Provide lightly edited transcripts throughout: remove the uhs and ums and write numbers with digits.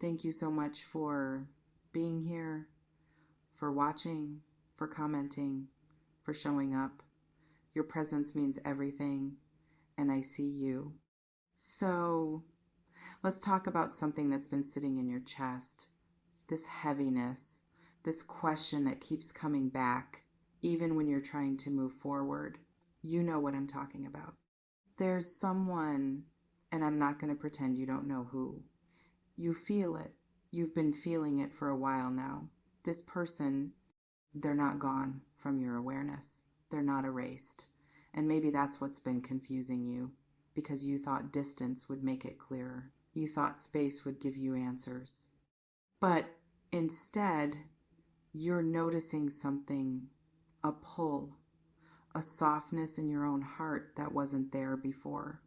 Thank you so much for being here, for watching, for commenting, for showing up. Your presence means everything, and I see you. So, let's talk about something that's been sitting in your chest. This heaviness, this question that keeps coming back, even when you're trying to move forward. You know what I'm talking about. There's someone, and I'm not going to pretend you don't know who. You feel it. You've been feeling it for a while now. This person, they're not gone from your awareness. They're not erased. And maybe that's what's been confusing you, because you thought distance would make it clearer. You thought space would give you answers. But instead, you're noticing something, a pull, a softness in your own heart that wasn't there before.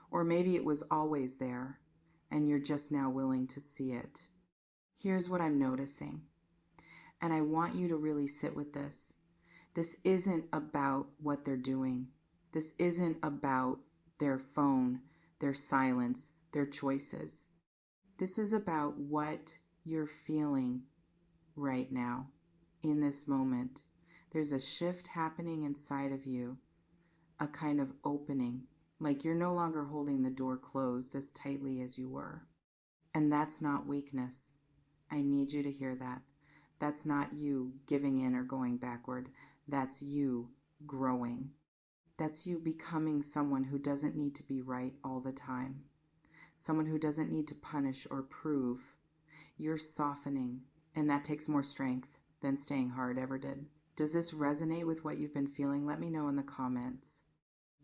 Or maybe it was always there, and you're just now willing to see it. Here's what I'm noticing, and I want you to really sit with this. This isn't about what they're doing. This isn't about their phone, their silence, their choices. This is about what you're feeling right now, in this moment. There's a shift happening inside of you, a kind of opening, like you're no longer holding the door closed as tightly as you were. And that's not weakness. I need you to hear that. That's not you giving in or going backward. That's you growing. That's you becoming someone who doesn't need to be right all the time. Someone who doesn't need to punish or prove. You're softening, and that takes more strength than staying hard ever did. Does this resonate with what you've been feeling? Let me know in the comments.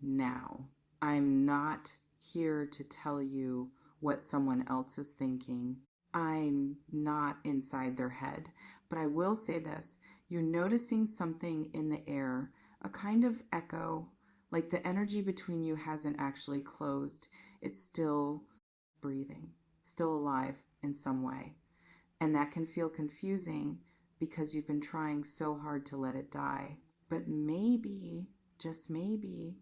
Now, I'm not here to tell you what someone else is thinking. I'm not inside their head. But I will say this. You're noticing something in the air, a kind of echo, like the energy between you hasn't actually closed. It's still breathing, still alive in some way. And that can feel confusing because you've been trying so hard to let it die. But maybe, just maybe,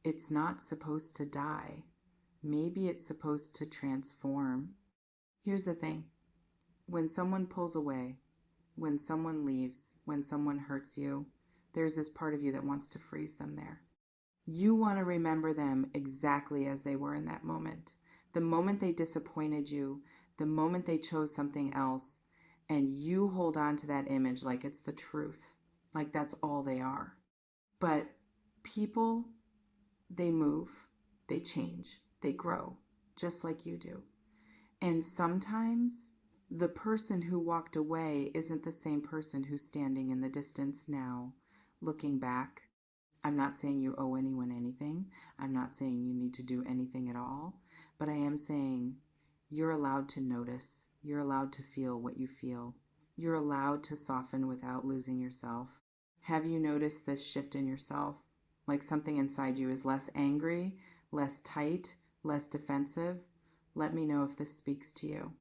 it's not supposed to die. Maybe it's supposed to transform. Here's the thing. When someone pulls away, when someone leaves, when someone hurts you, there's this part of you that wants to freeze them there. You want to remember them exactly as they were in that moment. The moment they disappointed you, the moment they chose something else, and you hold on to that image like it's the truth, like that's all they are. But people, they move, they change, they grow, just like you do. And sometimes the person who walked away isn't the same person who's standing in the distance now, looking back. I'm not saying you owe anyone anything. I'm not saying you need to do anything at all. But I am saying you're allowed to notice. You're allowed to feel what you feel. You're allowed to soften without losing yourself. Have you noticed this shift in yourself? Like something inside you is less angry, less tight, less defensive? Let me know if this speaks to you.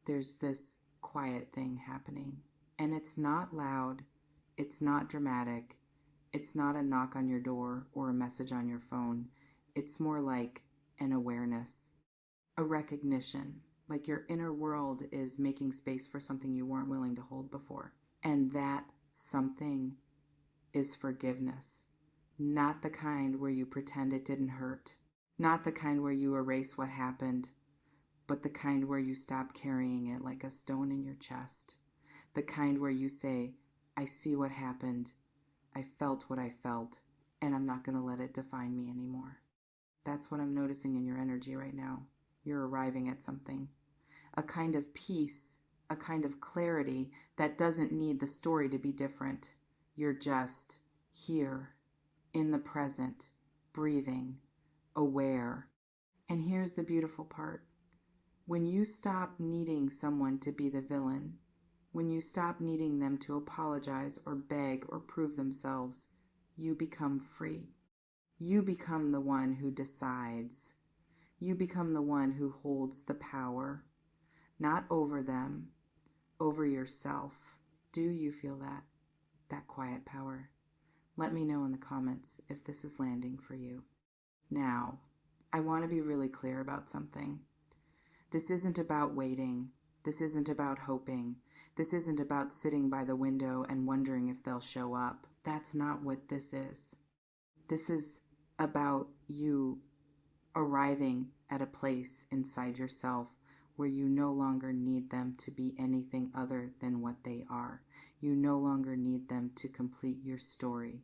There's this quiet thing happening. And it's not loud. It's not dramatic. It's not a knock on your door or a message on your phone. It's more like an awareness, a recognition, like your inner world is making space for something you weren't willing to hold before. And that something is forgiveness. Not the kind where you pretend it didn't hurt. Not the kind where you erase what happened, but the kind where you stop carrying it like a stone in your chest. The kind where you say, I see what happened. I felt what I felt, and I'm not going to let it define me anymore. That's what I'm noticing in your energy right now. You're arriving at something. A kind of peace, a kind of clarity that doesn't need the story to be different. You're just here, in the present, breathing, aware. And here's the beautiful part. When you stop needing someone to be the villain, when you stop needing them to apologize or beg or prove themselves, you become free. You become the one who decides. You become the one who holds the power, not over them, over yourself. Do you feel that? That quiet power? Let me know in the comments if this is landing for you. Now, I want to be really clear about something. This isn't about waiting. This isn't about hoping. This isn't about sitting by the window and wondering if they'll show up. That's not what this is. This is about you arriving at a place inside yourself where you no longer need them to be anything other than what they are. You no longer need them to complete your story.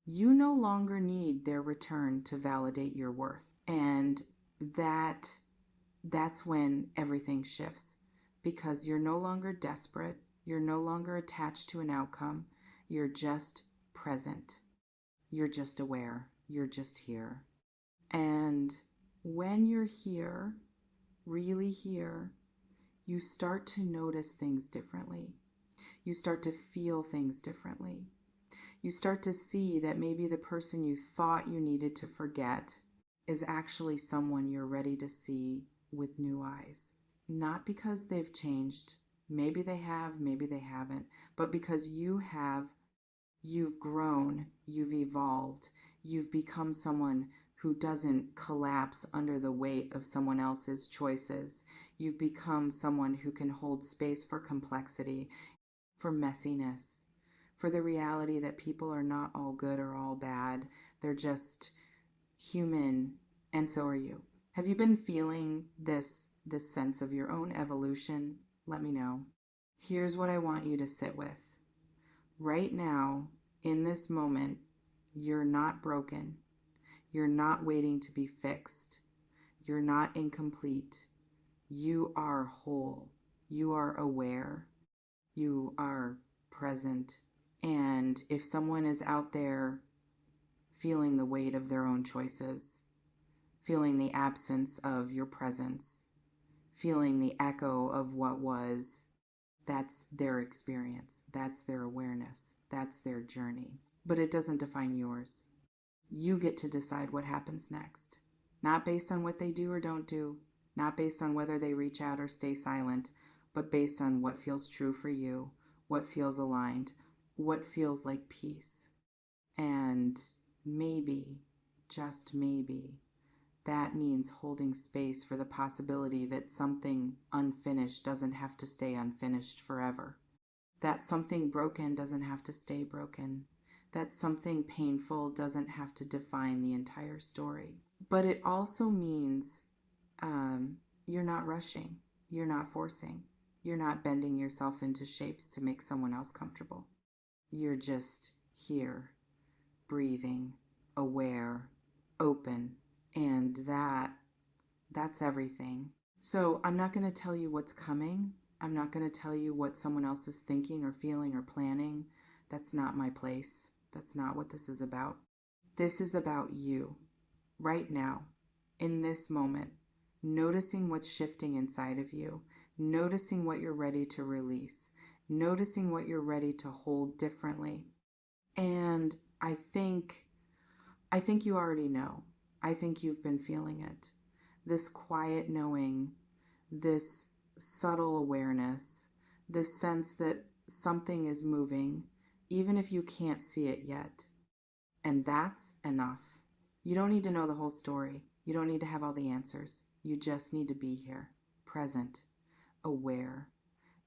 You no longer need their return to validate your worth. And that's when everything shifts, because you're no longer desperate. You're no longer attached to an outcome. You're just present. You're just aware. You're just here. And when you're here, really here, you start to notice things differently. You start to feel things differently. You start to see that maybe the person you thought you needed to forget is actually someone you're ready to see with new eyes. Not because they've changed. Maybe they have, maybe they haven't. But because you've grown, you've evolved, you've become someone who doesn't collapse under the weight of someone else's choices. You've become someone who can hold space for complexity, for messiness, for the reality that people are not all good or all bad. They're just human, and so are you. Have you been feeling this sense of your own evolution? Let me know. Here's what I want you to sit with. Right now, in this moment, you're not broken. You're not waiting to be fixed. You're not incomplete. You are whole. You are aware. You are present. And if someone is out there feeling the weight of their own choices, feeling the absence of your presence, feeling the echo of what was, that's their experience. That's their awareness. That's their journey. But it doesn't define yours. You get to decide what happens next. Not based on what they do or don't do, not based on whether they reach out or stay silent, but based on what feels true for you, what feels aligned, what feels like peace. And maybe, just maybe, that means holding space for the possibility that something unfinished doesn't have to stay unfinished forever. That something broken doesn't have to stay broken. That something painful doesn't have to define the entire story. But it also means you're not rushing. You're not forcing. You're not bending yourself into shapes to make someone else comfortable. You're just here, breathing, aware, open. And that's everything. So I'm not going to tell you what's coming. I'm not going to tell you what someone else is thinking or feeling or planning. That's not my place. That's not what this is about. This is about you, right now, in this moment, noticing what's shifting inside of you, noticing what you're ready to release, noticing what you're ready to hold differently. And I think you already know. I think you've been feeling it. This quiet knowing, this subtle awareness, this sense that something is moving, even if you can't see it yet. And that's enough. You don't need to know the whole story. You don't need to have all the answers. You just need to be here, present, aware,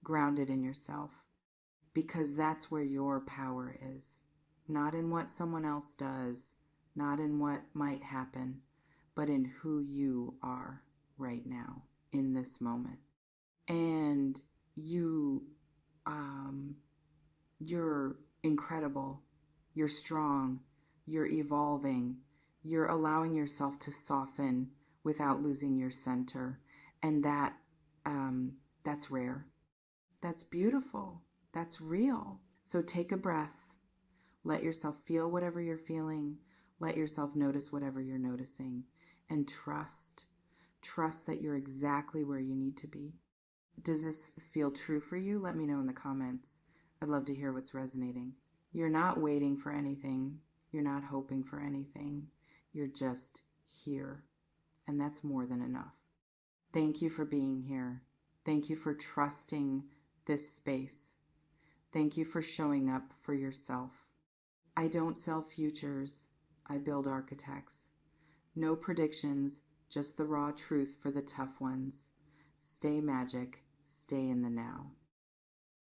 grounded in yourself, because that's where your power is. Not in what someone else does, not in what might happen, but in who you are right now, in this moment. And you're incredible. You're strong. You're evolving. You're allowing yourself to soften without losing your center. And that's rare. That's beautiful. That's real. So take a breath. Let yourself feel whatever you're feeling. Let yourself notice whatever you're noticing. And trust. Trust that you're exactly where you need to be. Does this feel true for you? Let me know in the comments. I'd love to hear what's resonating. You're not waiting for anything. You're not hoping for anything. You're just here. And that's more than enough. Thank you for being here. Thank you for trusting this space. Thank you for showing up for yourself. I don't sell futures. I build architects. No predictions, just the raw truth for the tough ones. Stay magic. Stay in the now.